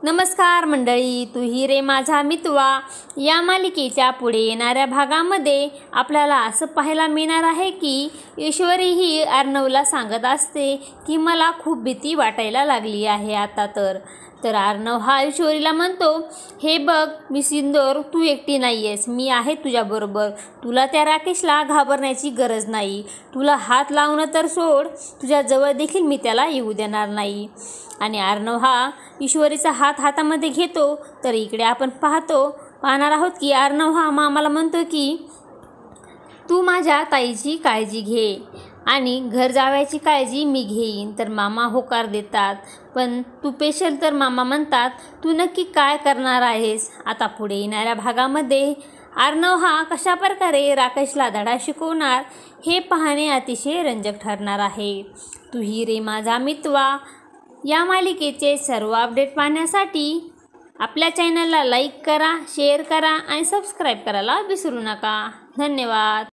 नमस्कार मंडळी, तू ही रे माझा मितवा या मालिकेच्या पुढे येणाऱ्या भागामध्ये आपल्याला असं पाहायला मिळणार आहे की ईश्वरी ही अर्णवला सांगत असते की मला खूप भीती वाटायला लागली आहे आता तर अर्णव हा ईश्वरीला म्हणतो, हे बघ मी सिंदूर, तू एकटी नाही आहेस, मी आहे तुझ्याबरोबर. तुला त्या राकेशला घाबरण्याची गरज नाही. तुला हात लावणं तर सोड, तुझ्याजवळ देखील मी त्याला येऊ देणार नाही. आणि अर्णव हा ईश्वरीचा हात हातामध्ये घेतो. तर इकडे आपण पाहणार आहोत की अर्णव हा मामाला म्हणतो की तू माझ्या ताईची काळजी घे आणि घर जावयाची काळजी मी घेईन. तर मामा होकार देतात, पण तू पेशल. तर मामा म्हणतात, तू नक्की काय करणार आहेस. आता पुढे येणाऱ्या भागामध्ये अर्णव हा कशा प्रकारे राकेशला धडा शिकवणार हे पाहणे अतिशय रंजक ठरणार आहे. तू ही रे माझा मितवा या मालिकेचे सर्व अपडेट पाहण्यासाठी आपल्या चॅनलला लाईक करा, शेअर करा आणि सबस्क्राईब करायला विसरू नका. धन्यवाद.